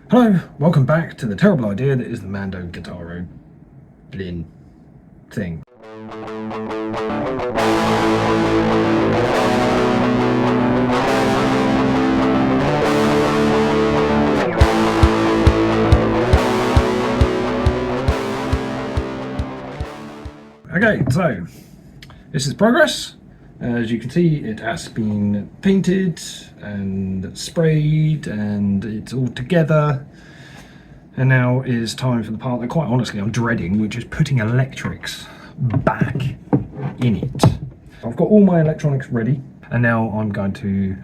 Hello, welcome back to the terrible idea that is the Mando Guitarolin thing. Okay, so this is progress. As you can see, it has been painted and sprayed and it's all together. And now is time for the part that quite honestly I'm dreading, which is putting electrics back in it. I've got all my electronics ready and now I'm going to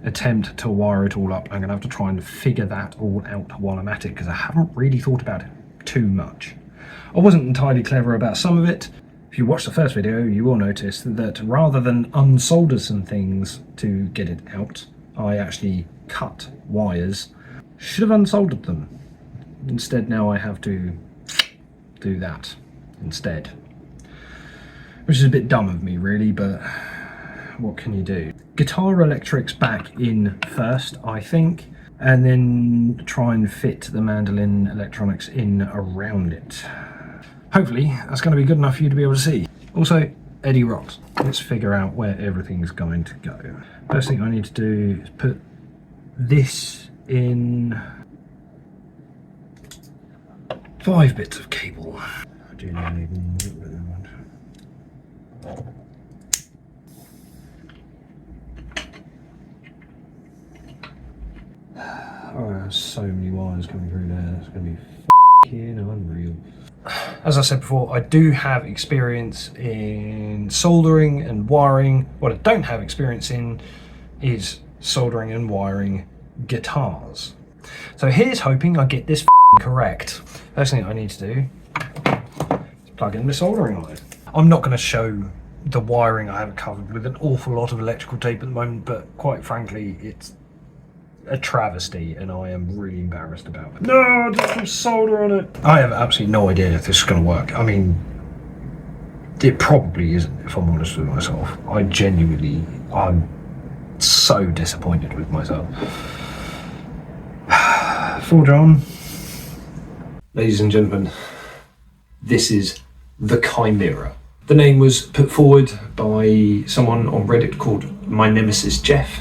attempt to wire it all up. I'm going to have to try and figure that all out while I'm at it because I haven't really thought about it too much. I wasn't entirely clever about some of it. If you watch the first video, you will notice that rather than unsolder some things to get it out, I actually cut wires. Should have unsoldered them. Instead, now I have to do that instead. Which is a bit dumb of me, really, but what can you do? Guitar electrics back in first, I think, and then try and fit the mandolin electronics in around it. Hopefully that's going to be good enough for you to be able to see. Also, Eddie rocks. Let's figure out where everything's going to go. First thing I need to do is put this in 5 bits of cable. I do need a little bit of that. Oh, there's so many wires coming through there. That's going to be f***ing unreal. As I said before, I do have experience in soldering and wiring. What I don't have experience in is soldering and wiring guitars. So here's hoping I get this correct. First thing I need to do is plug in the soldering iron. I'm not going to show the wiring I have it covered with an awful lot of electrical tape at the moment, but quite frankly, it's a travesty and I am really embarrassed about it. No, just some solder on it. I have absolutely no idea if this is going to work. I mean, it probably isn't, if I'm honest with myself. I'm so disappointed with myself. Forge on. Ladies and gentlemen, this is the Chimera. The name was put forward by someone on Reddit called My Nemesis Jeff.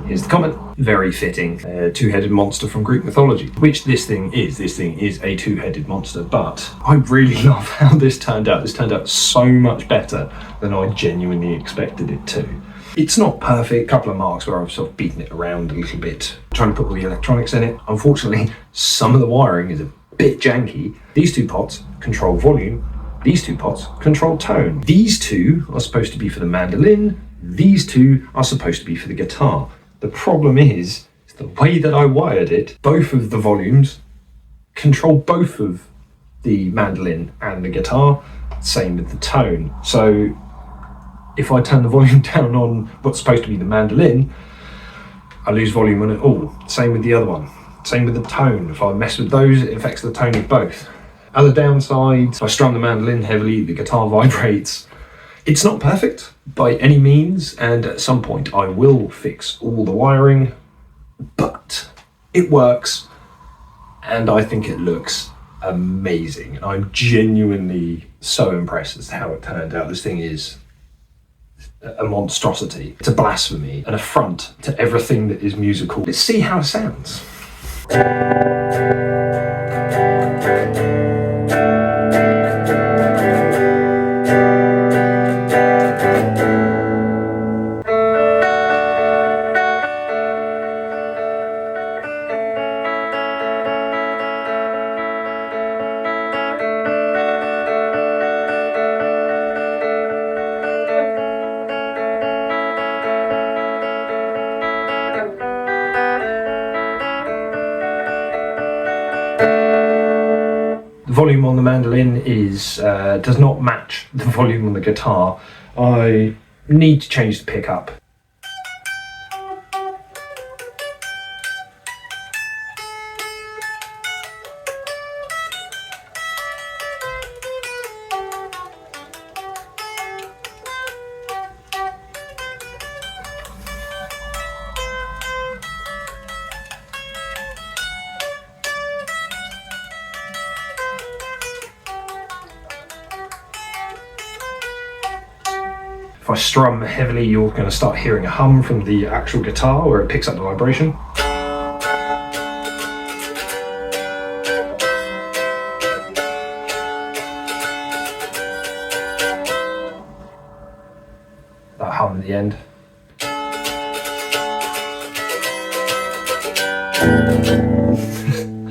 Here's the comment. Very fitting. A two-headed monster from Greek mythology, which this thing is. This thing is a two-headed monster, but I really love how this turned out. This turned out so much better than I genuinely expected it to. It's not perfect. A couple of marks where I've sort of beaten it around a little bit, trying to put all the electronics in it. Unfortunately, some of the wiring is a bit janky. These two pots control volume. These two pots control tone. These two are supposed to be for the mandolin. These two are supposed to be for the guitar. The problem is the way that I wired it, both of the volumes control both of the mandolin and the guitar, same with the tone. So if I turn the volume down on what's supposed to be the mandolin, I lose volume on it all. Same with the other one. Same with the tone. If I mess with those, it affects the tone of both. Other downsides, if I strum the mandolin heavily, the guitar vibrates. It's not perfect by any means, and at some point I will fix all the wiring, but it works, and I think it looks amazing. I'm genuinely so impressed as to how it turned out. This thing is a monstrosity. It's a blasphemy, an affront to everything that is musical. Let's see how it sounds. The volume on the mandolin is does not match the volume on the guitar. I need to change the pickup. If I strum heavily, you're going to start hearing a hum from the actual guitar where it picks up the vibration. That hum at the end.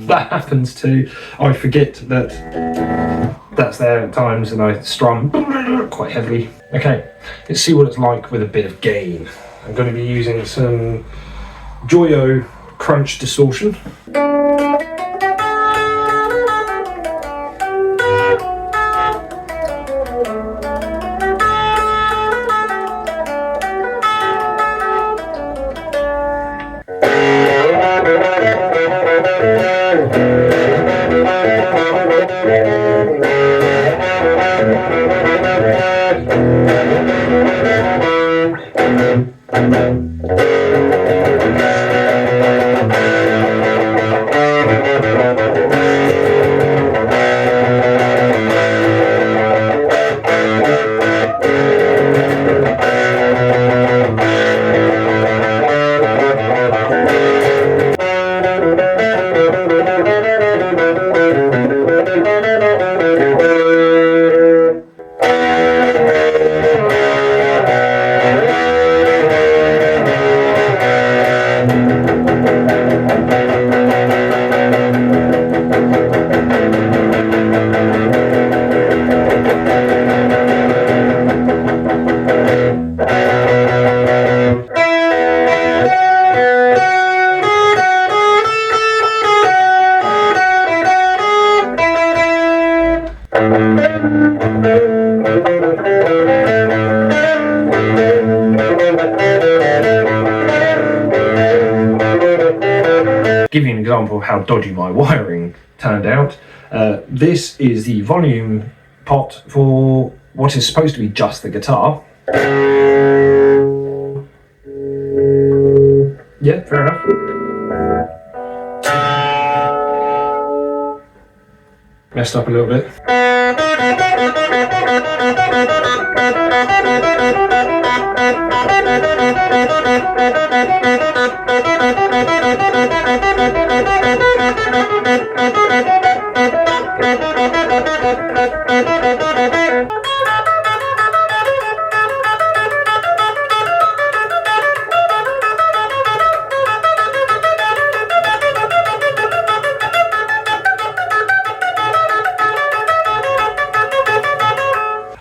That happens too. I forget that that's there at times and I strum quite heavily. Okay, let's see what it's like with a bit of gain. I'm going to be using some Joyo crunch distortion. Give you an example of how dodgy my wiring turned out. This is the volume pot for what is supposed to be just the guitar. Yeah, fair enough. Messed up a little bit.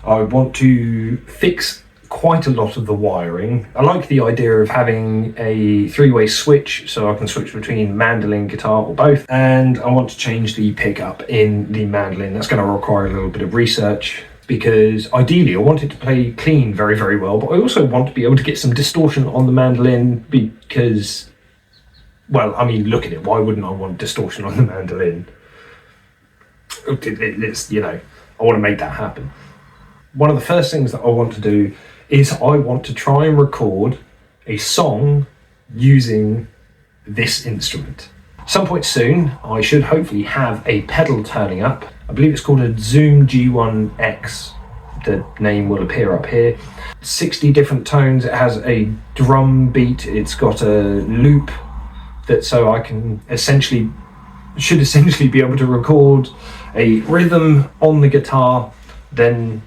I want to fix quite a lot of the wiring. I like the idea of having a three-way switch so I can switch between mandolin, guitar or both, and I want to change the pickup in the mandolin. That's going to require a little bit of research because ideally I want it to play clean very, very well, but I also want to be able to get some distortion on the mandolin because, well, I mean, look at it. Why wouldn't I want distortion on the mandolin? It's, you know, I want to make that happen. One of the first things that I want to do is I want to try and record a song using this instrument. Some point soon, I should hopefully have a pedal turning up. I believe it's called a Zoom G1X. The name will appear up here. 60 different tones. It has a drum beat. It's got a loop that so I can should essentially be able to record a rhythm on the guitar, then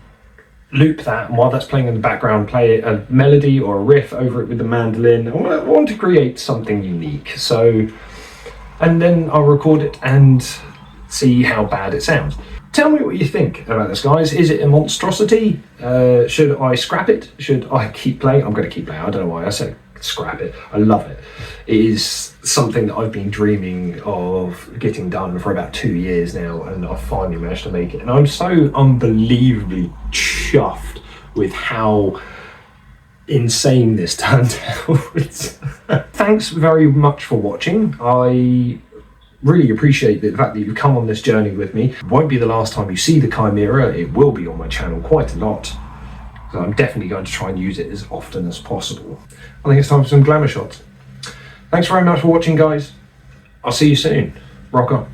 loop that, and while that's playing in the background, play a melody or a riff over it with the mandolin. I want to create something unique. So, and then I'll record it and see how bad it sounds. Tell me what you think about this, guys. Is it a monstrosity? Should I scrap it? Should I keep playing? I'm going to keep playing. I don't know why I said scrap it. I love it. It is something that I've been dreaming of getting done for about 2 years now, and I've finally managed to make it. And I'm so unbelievably chuffed with how insane this turned out. Thanks very much for watching. I really appreciate the fact that you've come on this journey with me. It won't be the last time you see the Chimera. It will be on my channel quite a lot. So I'm definitely going to try and use it as often as possible. I think it's time for some glamour shots. Thanks very much for watching, guys. I'll see you soon. Rock on.